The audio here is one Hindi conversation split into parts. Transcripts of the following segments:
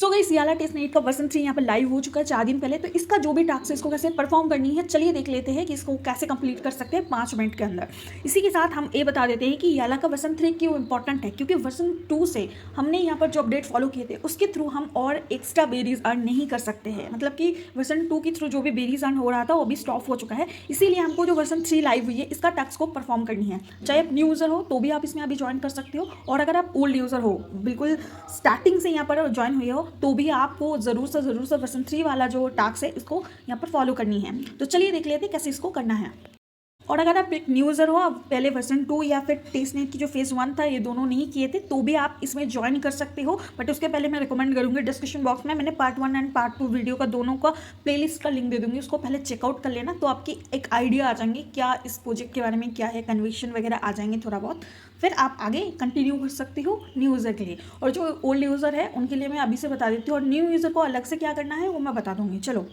सो गाइस याला टेस्ट नेट का वर्जन 3 यहाँ पर लाइव हो चुका है 4 दिन पहले। तो इसका जो भी टास्क है इसको कैसे परफॉर्म करनी है चलिए देख लेते हैं कि इसको कैसे कंप्लीट कर सकते हैं 5 मिनट के अंदर। इसी के साथ हम ये बता देते हैं कि याला का वर्जन 3 क्यों इंपॉर्टेंट है, क्योंकि वर्जन 2 से हमने यहाँ पर जो अपडेट फॉलो किए थे उसके थ्रू हम और एक्स्ट्रा बेरीज अर्न नहीं कर सकते हैं। मतलब कि वर्जन 2 के थ्रू जो भी बेरीज अर्न हो रहा था वो भी स्टॉप हो चुका है। इसीलिए हमको जो वर्जन 3 लाइव हुई है इसका टास्क को परफॉर्म करनी है। चाहे आप न्यू यूज़र हो तो भी आप इसमें अभी ज्वाइन कर सकते हो, और अगर आप ओल्ड यूज़र हो बिल्कुल स्टार्टिंग से यहाँ पर ज्वाइन हुए हो तो भी आपको ज़रूर से वर्जन 3 वाला जो टास्क है इसको यहाँ पर फॉलो करनी है। तो चलिए देख लेते हैं कैसे इसको करना है। और अगर आप एक न्यू यूज़र हो, आप पहले वर्जन 2 या फिर टेस्ट नेट की जो फेज़ 1 था ये दोनों नहीं किए थे तो भी आप इसमें ज्वाइन कर सकते हो। बट उसके पहले मैं रिकमेंड करूँगी डिस्क्रिप्शन बॉक्स में मैंने पार्ट 1 एंड पार्ट 2 वीडियो का दोनों का प्लेलिस्ट का लिंक दे दूँगी, उसको पहले चेकआउट कर लेना तो आपकी एक आइडिया आ जाएंगे क्या इस प्रोजेक्ट के बारे में क्या है, कन्विक्शन वगैरह आ जाएंगे थोड़ा बहुत। फिर आप आगे कंटिन्यू कर सकते हो न्यू यूज़र के लिए। और जो ओल्ड यूज़र है उनके लिए मैं अभी से बता देती हूँ, और न्यू यूज़र को अलग से क्या करना है वो मैं बता दूँगी। चलो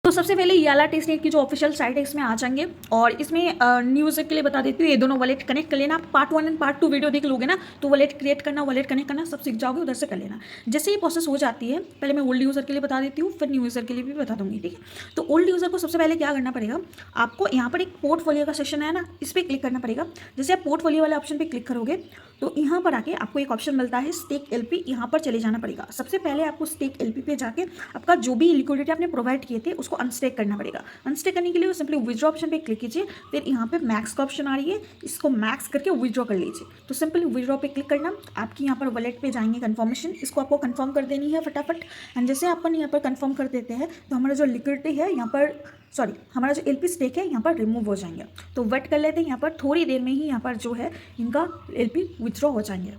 तो सबसे पहले याला टेस्ट नेट की जो ऑफिशियल साइट है इसमें आ जाएंगे, और इसमें न्यू यूज़र के लिए बता देती हूँ ये दोनों वॉलेट कनेक्ट कर लेना। पार्ट 1 एंड पार्ट 2 वीडियो देख लोगे ना तो वॉलेट क्रिएट करना, वॉलेट कनेक्ट करना सब सीख जाओगे, उधर से कर लेना। जैसे ये प्रोसेस हो जाती है पहले मैं ओल्ड यूज़र के लिए बता देती हूँ, फिर न्यू यूज़र के लिए भी बता दूंगी, ठीक है। तो ओल्ड यूज़र को सबसे पहले क्या करना पड़ेगा, आपको यहाँ पर एक पोर्टफोलियो का सेक्शन है ना, इस पर क्लिक करना पड़ेगा। जैसे आप पोर्टफोलियो वाले ऑप्शन पर क्लिक करोगे तो यहाँ पर आके आपको एक ऑप्शन मिलता है स्टेक एलपी, यहाँ पर चले जाना पड़ेगा। सबसे पहले आपको स्टेक एलपी पे जाके आपका जो भी लिक्विडिटी आपने प्रोवाइड किए थे उसको अनस्टेक करना पड़ेगा। अनस्टेक करने के लिए सिंपली विड्रॉ ऑप्शन पे क्लिक कीजिए, फिर यहाँ पे मैक्स का ऑप्शन आ रही है, इसको मैक्स करके विड्रॉ कर लीजिए। तो सिंपली विड्रॉ पे क्लिक करना, आपकी यहाँ पर वॉलेट पे जाएंगे कन्फर्मेशन, इसको आपको कन्फर्म कर देनी है फटाफट। एंड जैसे अपन यहाँ पर कन्फर्म कर देते हैं तो हमारा जो लिक्विडिटी है यहाँ पर हमारा जो एलपी स्टेक है यहाँ पर रिमूव हो जाएंगे। तो वेट कर लेते हैं, यहाँ पर थोड़ी देर में ही यहाँ पर जो है इनका एलपी विथड्रॉ हो जाएंगे।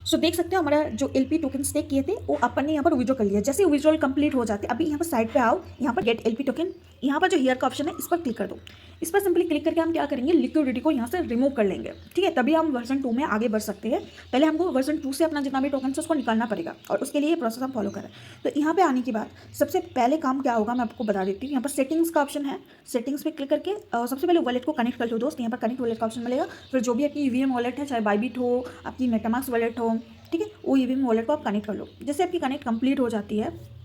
सो देख सकते हो हमारा जो एलपी टोकन स्टेक किए थे वो अपन ने यहाँ पर विड्रॉ कर लिया। जैसे विड्रॉल कंप्लीट हो जाते अभी यहाँ पर साइड पे आओ, यहाँ पर गेट एलपी टोकन, यहाँ पर जो हियर का ऑप्शन है इस पर क्लिक कर दो। इस पर सिंपली क्लिक करके हम क्या करेंगे लिक्विडिटी को यहाँ से रिमूव कर लेंगे, ठीक है। तभी हम वर्जन 2 में आगे बढ़ सकते हैं। पहले हमको वर्जन 2 से अपना जितना भी टोकन है उसको निकालना पड़ेगा, और उसके लिए ये प्रोसेस हम फॉलो करें। तो यहाँ पे आने के बाद सबसे पहले काम क्या होगा मैं आपको बता देती हूँ। यहाँ पर सेटिंग्स का ऑप्शन है, सेटिंग्स पे क्लिक करके सबसे पहले वॉलेट को कनेक्ट कर लो दोस्त। यहाँ पर कनेक्ट वॉलेट का ऑप्शन मिलेगा, फिर जो भी आपकी ईवीएम वॉलेट है, चाहे बाइबिट हो, आपकी मेटामास्क वॉलेट हो, ठीक है, वो ईवीएम वॉलेट को आप कनेक्ट कर लो। जैसे आपकी कनेक्ट कंप्लीट हो जाती है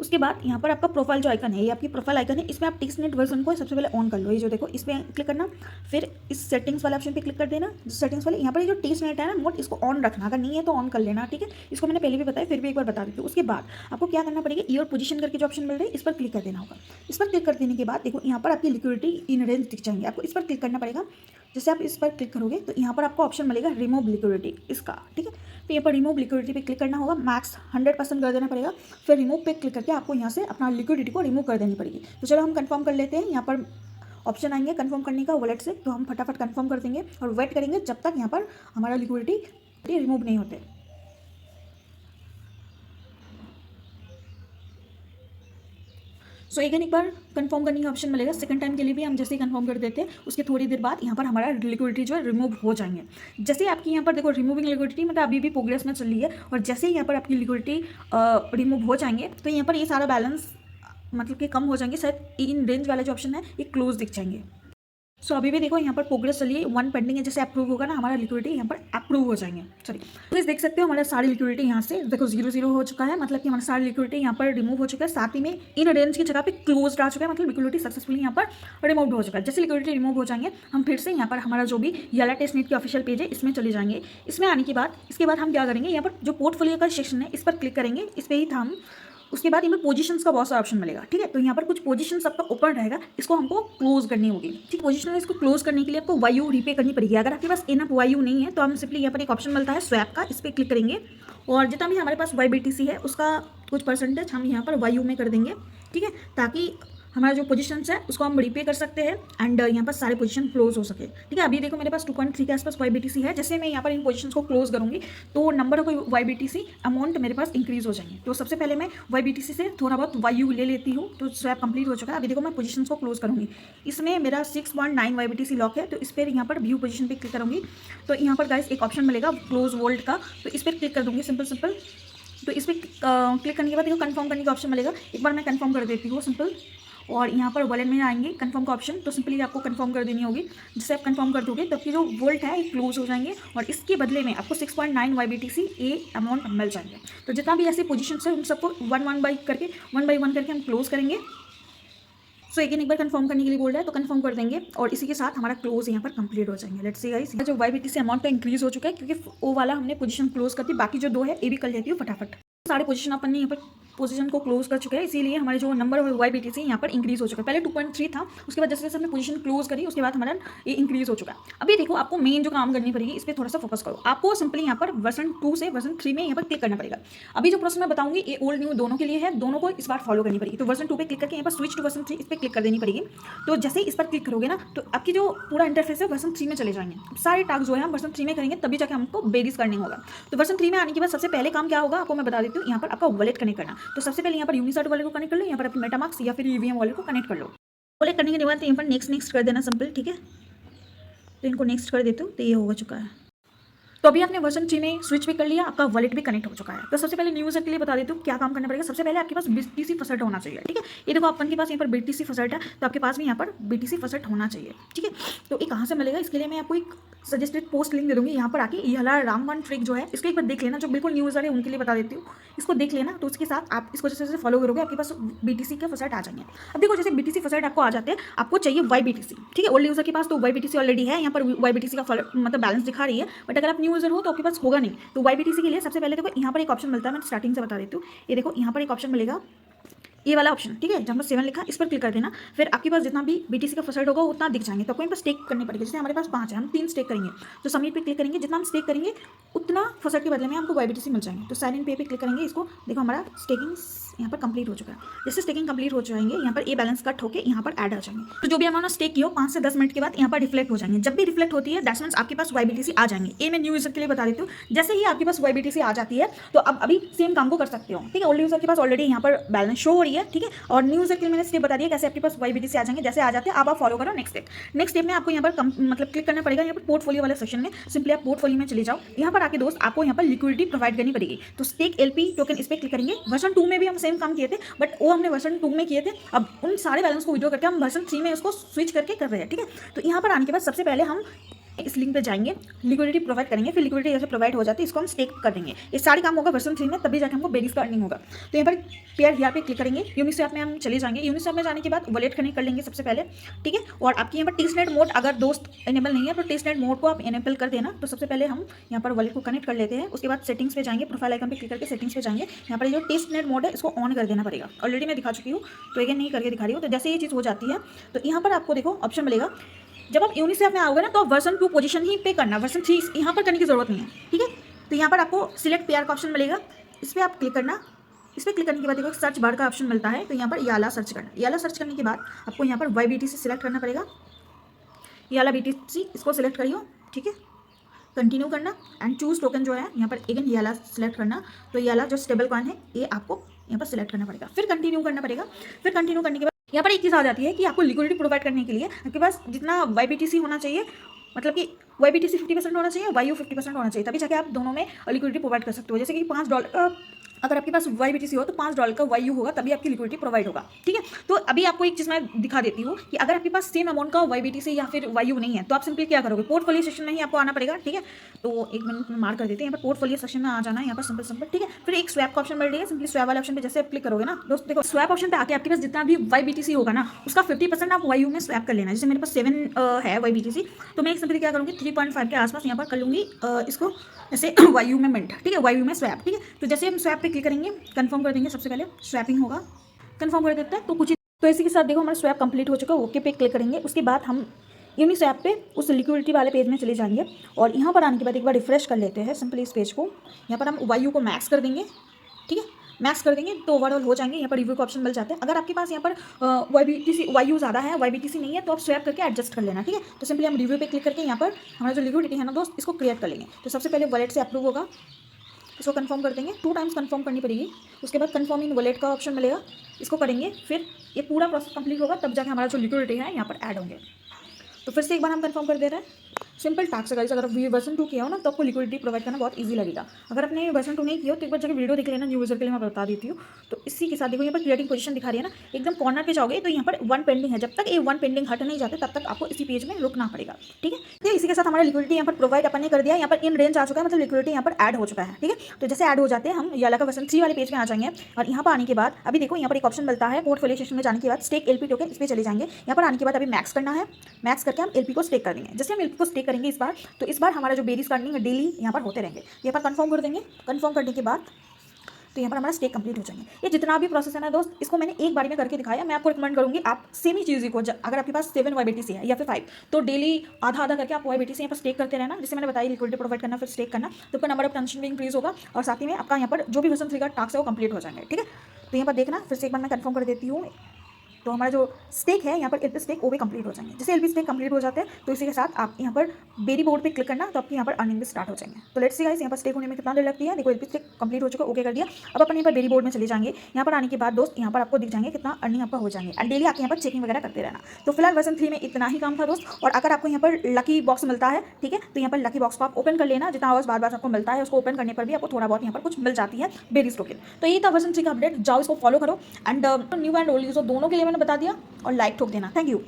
उसके बाद यहाँ पर आपका प्रोफाइल जो आइकन है, ये आपकी प्रोफाइल आइकन है, इसमें आप टेस्ट नेट वर्जन को सबसे पहले ऑन कर लो। ये जो देखो इस पर क्लिक करना, फिर इस सेटिंग्स वाले ऑप्शन पे क्लिक कर देना। सेटिंग्स वाले यहाँ पर ये जो टेस्ट नेट है ना मोड, इसको ऑन रखना, अगर नहीं है तो ऑन कर लेना, ठीक है। इसको मैंने पहले भी बताया फिर भी एक बार बता देती हूँ। उसके बाद आपको क्या करना पड़ेगा, ईयर पोजीशन करके जो ऑप्शन मिल रहा है इस पर क्लिक कर देना होगा। इस पर क्लिक कर देने के बाद देखो यहाँ पर आपकी लिक्विडिटी इन रेंज दिख जाएंगे, आपको इस पर क्लिक करना पड़ेगा। जैसे आप इस पर क्लिक करोगे तो यहाँ पर आपको ऑप्शन मिलेगा रिमूव लिक्विडिटी इसका, ठीक है। तो यहाँ पर रिमूव लिक्विडिटी पे क्लिक करना होगा, मैक्स 100% कर देना पड़ेगा। फिर रिमूव पे क्लिक करके आपको यहाँ से अपना लिक्विडिटी को रिमूव कर देनी पड़ेगी। तो चलो हम कंफर्म कर लेते हैं। यहाँ पर ऑप्शन आएंगे कंफर्म करने का वॉलेट से, तो हम फटाफट कंफर्म कर देंगे और वेट करेंगे जब तक यहाँ पर हमारा लिक्विडिटी रिमूव नहीं होते। सो एक बार कंफर्म करने का ऑप्शन मिलेगा, सेकंड टाइम के लिए भी हम जैसे ही कंफर्म कर देते हैं उसके थोड़ी देर बाद यहाँ पर हमारा लिक्विडिटी जो है रिमूव हो जाएंगे। जैसे आपकी यहाँ पर देखो रिमूविंग लिक्विडिटी मतलब अभी भी प्रोग्रेस में चल रही है, और जैसे ही यहाँ पर आपकी लिक्विडिटी रिमूव हो जाएंगे तो यहाँ पर ये सारा बैलेंस मतलब कि कम हो जाएंगे, शायद इन रेंज वाले जो ऑप्शन है ये क्लोज दिख जाएंगे। सो अभी भी देखो यहाँ पर प्रोग्रेस चलिए 1 पेंडिंग है, जैसे अप्रूव होगा ना हमारा लिक्विडिटी यहाँ पर अप्रूव हो जाएंगे। सॉरी तो देख सकते हो हमारा सारी लिक्विडिटी यहाँ से देखो 0 हो चुका है, मतलब कि हमारा सारी लिक्विडिटी यहाँ पर रिमूव हो चुका है। साथ ही में इन रेंज की जगह पे क्लोज आ चुका है, मतलब लिक्विडिटी सक्सेसफुली यहाँ पर रिमूव हो चुका है। जैसे लिक्विडिटी रिमूव हो जाएंगे हम फिर से यहाँ पर हमारा जो भी याला टेस्ट नेट की ऑफिशियल पेज है इसमें चले जाएंगे। इसमें आने के बाद इसके बाद हम क्या करेंगे, यहाँ पर जो पोर्टफोलियो का सेक्शन है इस पर क्लिक करेंगे, इस पर ही था हम। उसके बाद यहाँ पर पोजीशंस का बहुत सारा ऑप्शन मिलेगा, ठीक है। तो यहाँ पर कुछ पोजीशन आपका ओपन रहेगा, इसको हमको क्लोज करनी होगी, ठीक। पोजीशन इसको क्लोज करने के लिए आपको वायु रीपे करनी पड़ेगी। अगर आपके पास इनफ वायु नहीं है तो हम सिंपली यहाँ पर एक ऑप्शन मिलता है स्वैप का, इस पर क्लिक करेंगे और जितना भी हमारे पास YBTC है उसका कुछ परसेंटेज हम यहाँ पर वायु में कर देंगे, ठीक है, ताकि हमारा जो पोजीशंस है उसको हम रीपे कर सकते हैं एंड यहाँ पर सारे पोजीशन क्लोज हो सके, ठीक है। अभी देखो मेरे पास 2.3 के आसपास YBTC है। जैसे मैं यहाँ पर इन पोजीशंस को क्लोज करूँगी तो नंबर ऑफ YBTC अमाउंट मेरे पास इंक्रीज हो जाएंगे। तो सबसे पहले मैं YBTC से थोड़ा बहुत वायु ले लेती हूँ। तो स्वैप कंप्लीट हो चुका है। अभी देखो मैं पोजीशंस को क्लोज करूँगी, इसमें मेरा 6.9 YBTC लॉक है। तो इस पर यहाँ पर व्यू पोजीशन पर क्लिक करूँगी तो यहाँ पर गाइस एक ऑप्शन मिलेगा क्लोज वोल्ट का, तो इस पर क्लिक कर दूँगी सिंपल। तो इस पर क्लिक करने के बाद देखो कंफर्म करने का ऑप्शन मिलेगा, एक बार मैं कंफर्म कर देती हूँ सिंपल। और यहाँ पर वॉलेट में आएंगे कन्फर्म का ऑप्शन, तो सिंपली आपको कन्फर्म कर देनी होगी। जिससे आप कन्फर्म कर दोगे तो आपकी जो वॉलेट है क्लोज हो जाएंगे और इसके बदले में आपको 6.9 YBTC ये अमाउंट मिल जाएंगे। तो जितना भी ऐसे पोजीशन है उन सबको वन बाय वन करके हम क्लोज करेंगे। सो एक बार कंफर्म करने के लिए बोल रहा है तो कंफर्म कर देंगे और इसी के साथ हमारा क्लोज यहाँ पर कंप्लीट हो जाएंगे। लेट्स सी गाइस, जो YBTC अमाउंट का इंक्रीज हो चुका है क्योंकि वो वाला हमने पोजीशन क्लोज कर दी, बाकी जो 2 है ये भी कर लेती हूँ फटाफट। सारे पोजीशन अपन ने यहाँ पर पोजीशन को क्लोज कर चुके हैं, इसीलिए हमारे जो नंबर ऑफ YBTC यहाँ पर इंक्रीज हो चुका है। पहले 2.3 था, उसके बाद जैसे जैसे हमने पोजीशन क्लोज करी उसके बाद हमारा ये इंक्रीज हो चुका है। अभी देखो आपको मेन जो काम करनी पड़ेगी इस पर थोड़ा सा फोकस करो। आपको सिंपली यहाँ पर वर्जन 2 से वर्जन 3 में यहाँ पर क्लिक करना पड़ेगा। अभी जो प्रोसेस मैं बताऊंगी ये ओल्ड न्यू दोनों के लिए है, दोनों को इस बार फॉलो करनी पड़ेगी। तो वर्जन 2 पे क्लिक करके यहाँ पर स्विच टू वर्जन 3 इस पर क्लिक कर देनी पड़ेगी। तो जैसे ही इस पर क्लिक करोगे ना तो आपकी जो पूरा इंटरफेस है वर्जन 3 में चले जाएंगे। सारे टास्क जो है हम वर्जन 3 में करेंगे तभी जाके हमको बेरीज करनी होगा। तो वर्जन 3 में आने के बाद सबसे पहले काम क्या होगा आपको मैं बता देती हूँ। यहाँ पर आपका वॉलेट कनेक्ट करना, तो सबसे पहले यहाँ पर यूनिसर्ट वॉलेट को कनेक्ट कर लो, यहाँ पर अपनी मेटामास्क या फिर EVM वॉलेट को कनेक्ट कर लो। वॉलेट करने के बाद यहाँ पर नेक्स्ट कर देना सिंपल, ठीक है। तो इनको नेक्स्ट कर देते हो तो ये हो चुका है। तो अभी आपने वर्जन 3 में स्विच भी कर लिया, आपका वॉलेट भी कनेक्ट हो चुका है। तो सबसे पहले न्यू यूजर के लिए बता देती हूँ क्या काम करना पड़ेगा। सबसे पहले आपके पास BTC फसट होना चाहिए, ठीक है। ये देखो अपन के पास यहाँ पर BTC फसट है तो आपके पास भी यहाँ पर BTC फसट होना चाहिए, ठीक है। तो ये कहाँ से मिलेगा इसके लिए मैं आपको एक सजेस्टेड पोस्ट लिंक दे दूँगी। यहाँ पर आके ये वाला रामवन ट्रिक जो है इसको एक बार देख लेना। जो बिल्कुल न्यू यूजर है उनके लिए बता देती हूँ, इसको देख लेना। तो उसके साथ आप इसको जैसे फॉलो करोगे आपके पास BTC के फसट आ जाएंगे। अब देखो जैसे BTC फसट आपको आ जाते हैं, आपको चाहिए YBTC, ठीक है। ओल्ड यूजर के पास तो YBTC ऑलरेडी है, यहाँ पर YBTC का मतलब बैलेंस दिखा रही है। बट अगर आप न्यू यूजर हो तो आपके पास होगा नहीं। तो YBTC के लिए सबसे पहले देखो यहाँ पर एक ऑप्शन मिलता है, मैं स्टार्टिंग से बता देती हूँ। ये देखो यहाँ पर एक ऑप्शन मिलेगा, ये वाला ऑप्शन, ठीक है, जहाँ पर 7 लिखा इस पर क्लिक कर देना। फिर आपके पास जितना भी BTC का फसट होगा उतना दिख जाएंगे। तो आपको यहाँ पर स्टेक करनी पड़ेगी। जैसे हमारे पास 5 है, हम 3 स्टेक करेंगे तो सबमिट पे क्लिक करेंगे। जितना हम स्टेक करेंगे उतना फसट के बदले में हमको YBTC मिल जाएंगे। तो साइन इन पे क्लिक करेंगे। इसको देखो हमारा स्टेकिंग यहाँ पर कंप्लीट हो चुका है। जैसे स्टेकिंग कंप्लीट हो जाएंगे यहाँ पर ये बैलेंस कट होकर यहाँ पर ऐड आ जाएंगे। तो जो भी अमाउंट स्टेक किया 5 से 10 मिनट के बाद यहाँ पर रिफ्लेक्ट हो जाएंगे। जब भी रिफ्लेक्ट होती है दैट्स मींस आपके पास YBTC आ जाएंगे। ये मैं न्यू यूजर के लिए बता देती हूँ। जैसे ही आपके पास YBTC आ जाती है तो अब अभी सेम काम को कर सकते हो, ठीक है। ओल्ड यूजर के पास ऑलरेडी यहाँ पर बैलेंस शो हो रही है, ठीक है। और न्यू यूजर के लिए मैंने स्टेप बता दिया कैसे आपके पास YBTC आ जाएंगे। जैसे आ जाते हैं आप फॉलो करो। नेक्स्ट स्टेप में आपको यहाँ पर मतलब क्लिक करना पड़ेगा। यहाँ पर पोर्टफोलियो वाले सेक्शन में सिंपली आप पोर्टफोलियो में चले जाओ। यहाँ पर आके दोस्त आपको यहाँ पर लिक्विडिटी प्रोवाइड करनी पड़ेगी। तो स्टेक LP टोकन इस पर क्लिक करेंगे। वर्जन 2 में भी हम सेम काम किए थे बट वो हमने वर्जन 2 में किए थे। अब उन सारे बैलेंस को विड्रॉ करके हम वर्जन 3 में उसको स्विच करके कर रहे हैं, ठीक है। तो यहाँ पर आने के बाद सबसे पहले हम इस लिंक पे जाएंगे, लिक्विडिटी प्रोवाइड करेंगे। फिर लिक्विडिटी जैसे प्रोवाइड हो जाती है इसको हम स्टेक कर देंगे। ये सारे काम होगा वर्जन 3 में, तभी जाके हमको बेरीज का अर्निंग होगा। तो यहाँ पर पेयर हियर पे क्लिक करेंगे। यूनिस्वैप में हम चले जाएंगे। यूनिस्वैप में जाने के बाद वॉलेट कनेक्ट कर लेंगे सबसे पहले, ठीक है। और आपकी यहाँ पर टेस्टनेट मोड अगर दोस्त इनेबल नहीं है तो टेस्टनेट मोड को आप इनेबल कर देना। तो सबसे पहले हम यहाँ पर वॉलेट को कनेक्ट कर लेते हैं। उसके बाद सेटिंग्स पे जाएंगे, प्रोफाइल आइकन पे क्लिक करके सेटिंग्स पे जाएंगे। यहाँ पर जो टेस्टनेट मोड है इसको ऑन कर देना पड़ेगा। ऑलरेडी मैं दिखा चुकी हूँ तो अगेन नहीं करके दिखा रही हूँ। तो जैसे ये चीज़ हो जाती है तो यहाँ पर आपको देखो ऑप्शन मिलेगा। जब आप यूनिस्वैप में आओगे ना तो वर्जन 2 पोजीशन ही पे करना, वर्जन 3 यहाँ पर करने की जरूरत नहीं है, ठीक है। तो यहाँ पर आपको सिलेक्ट पेयर का ऑप्शन मिलेगा, इस पर आप क्लिक करना। इस पर क्लिक करने के बाद देखो सर्च बार का ऑप्शन मिलता है। तो यहाँ पर याला सर्च करना। याला सर्च करने के बाद आपको यहाँ पर YBTC सिलेक्ट करना पड़ेगा। याला BTC इसको सिलेक्ट करियो, ठीक है। कंटिन्यू करना एंड चूज टोकन जो है यहाँ पर अगेन याला सिलेक्ट करना। तो याला जो स्टेबल कॉइन है ये आपको यहाँ पर सिलेक्ट करना पड़ेगा। फिर कंटिन्यू करना पड़ेगा। फिर कंटिन्यू करने के बाद यहाँ पर एक चीज़ आ जाती है कि आपको लिक्विडिटी प्रोवाइड करने के लिए आपके पास जितना YBTC होना चाहिए, मतलब कि YBTC 50% होना चाहिए, YU 50% होना चाहिए, तभी जाके आप दोनों में लिक्विडिटी प्रोवाइड कर सकते हो। जैसे कि $5 अगर आपके पास YBTC हो तो $5 का YU होगा तभी आपकी लिक्विडिटी प्रोवाइड होगा, ठीक है। तो अभी आपको एक चीज़ मैं दिखा देती हूँ कि अगर आपके पास सेम अमाउंट का YBTC या फिर YU नहीं है तो आप सिंपली क्या करोगे, पोर्टफोलियो सेक्शन में ही आपको आना पड़ेगा, ठीक है। तो एक मिनट में मार्क कर देते हैं। यहाँ पर पोर्टफोलियो सेक्शन में आ जाना है, यहाँ पर सिंपल, ठीक है। फिर एक स्वैप का ऑप्शन मिल रही है। सिंपली स्वैप वाले ऑप्शन पे जैसे आप क्लिक करोगे ना दोस्त, देखो स्वैप ऑप्शन पे आके आपके पास जितना भी YBTC होगा ना उसका 50% आप YU में स्वैप कर लेना। जैसे मेरे पास 7 है YBTC तो मैं एक सिंपली क्या करूँगी 3.5 के आसपास यहाँ पर कर लूँगी इसको जैसे YU में मिंट, ठीक है, YU में स्वैप, ठीक है। तो जैसे हम स्वैप पे क्लिक करेंगे कंफर्म कर देंगे। सबसे पहले स्वैपिंग होगा, कंफर्म कर देते हैं। तो कुछ तो इसी के साथ देखो हमारा स्वैप कंप्लीट हो चुका है। ओके पे क्लिक करेंगे। उसके बाद हम यूनिस्वैप पे उस लिक्विडिटी वाले पेज में चले जाएंगे और यहाँ पर आने के बाद एक बार रिफ्रेश कर लेते हैं सिंपली इस पेज को। यहाँ पर हम YU को मैक्स कर देंगे, ठीक है, मैक्स कर देंगे तो ओवरऑल हो जाएंगे। यहाँ पर रिव्यू का ऑप्शन मिल जाता है। अगर आपके पास यहाँ पर YU ज़्यादा है, YBTC नहीं है तो आप स्वैप करके एडजस्ट कर लेना, ठीक है। तो सिंपली हम रिव्यू पे क्लिक करके यहाँ पर हमारा जो लिक्विडिटी है ना दोस्त इसको क्रिएट कर लेंगे। तो सबसे पहले वॉलेट से अप्रूव होगा, इसको कंफर्म कर देंगे। 2 टाइम्स कंफर्म करनी पड़ेगी। उसके बाद कंफर्म इन वॉलेट का ऑप्शन मिलेगा, इसको करेंगे। फिर ये पूरा प्रोसेस कंप्लीट होगा तब जाके हमारा जो लिक्विडिटी है यहाँ पर ऐड होंगे। तो फिर से एक बार हम कंफर्म कर दे रहे हैं। सिंपल टास्क है गाइस। अगर आप वर्जन 2 किया हो ना तो आपको लिक्विडिटी प्रोवाइड करना बहुत ईजी लगेगा। अगर आपने वर्जन 2 नहीं किया हो तो एक बार जाकर वीडियो देख लेना, न्यू यूजर के लिए मैं बता देती हूँ। तो इसी के साथ देखो यहाँ पर क्रिएटिंग पोजीशन दिखा रही है ना, एकदम कॉर्नर पे जाओगे तो यहाँ पर 1 पेंडिंग है। जब तक ये 1 पेंडिंग हट नहीं जाते तब तक आपको इसी पेज में रुकना पड़ेगा, ठीक है। तो इसी के साथ हमारा लिक्विडिटी यहाँ पर प्रोवाइड अपन ने कर दिया। यहाँ पर इन रेंज आ चुका है, मतलब लिक्विडिटी यहाँ पर ऐड हो चुका है, ठीक है। तो जैसे ऐड हो जाते हैं हम याला का वर्जन 3 वाले पेज में आ जाएंगे और यहाँ पर आने के बाद अभी देखो यहाँ पर एक ऑप्शन मिलता है पोर्टफोलियो सेक्शन में जाने के बाद स्टेक एलपी टोकन, इस पर चले जाएंगे। यहाँ पर आने के बाद अभी मैक्स करना है, मैक्स करके हम एलपी को स्टेक कर देंगे। जैसे हम एलपी को स्टेक करेंगे इस बार, तो इस बार हमारा जो बेरीज का अर्निंग डेली यहाँ पर होते रहेंगे। यहाँ पर कंफर्म कर देंगे, कंफर्म करने के बाद तो यहाँ पर हमारा स्टेक कंप्लीट हो जाएंगे। ये जितना भी प्रोसेस है ना दोस्त, इसको मैंने एक बारी में करके दिखाया। मैं आपको रिकमेंड करूँगी आप सेम ही चीज़ को, अगर आपके पास 7 YBTC है या फिर 5, तो डेली आधा आधा करके आप YBTC यहाँ पर स्टेक करते रहना। जैसे मैंने बताया लिक्विडिटी प्रोवाइड करना फिर स्टेक करना, तो आपका नंबर ऑफ ट्रांजेक्शन भी इंक्रीज होगा और साथ ही में आपका यहाँ पर जो भी वर्जन 3 का टास्क है वो कंप्लीट हो जाएंगे, ठीक है। तो यहाँ पर देखना फिर से एक बार मैं कंफर्म कर देती हूँ। तो हमारा जो स्टेक है यहाँ पर एलपी स्टेक वो भी कंप्लीट हो जाएंगे। जैसे एलपी स्टेक कंप्लीट हो जाते हैं तो इसी के साथ आप यहाँ पर बेरी बोर्ड पे क्लिक करना, तो आपकी यहाँ पर अर्निंग भी स्टार्ट हो जाएंगे। तो लेट्स सी गाइस यहाँ पर स्टेक होने में कितना देर लगती है। देखो एलपी स्टेक कंप्लीट हो चुका, ओके कर दिया। अब अपन यहाँ पर बेरी बोर्ड में चले जाएंगे। यहाँ पर आने के बाद दोस्त यहाँ पर आपको दिख जाएंगे कितना अर्निंग आपका हो जाएंगे एंड डेली आपके यहाँ पर चेकिंग वगैरह करते रहना। तो फिलहाल वर्जन 3 में इतना ही काम था दोस्त। और अगर आपको यहाँ पर लकी बॉक्स मिलता है, ठीक है, तो यहाँ पर लकी बॉक्स को आप ओपन कर लेना। जितना आवाज बार बार आपको मिलता है उसको ओपन करने पर भी आपको थोड़ा बहुत यहाँ पर कुछ मिल जाती है बेरीज टोकन। तो ये था वर्जन 3 का अपडेट, जाओ इसको फॉलो करो and new and old user दोनों के लिए मैंने बता दिया और लाइक ठोक देना। Thank you.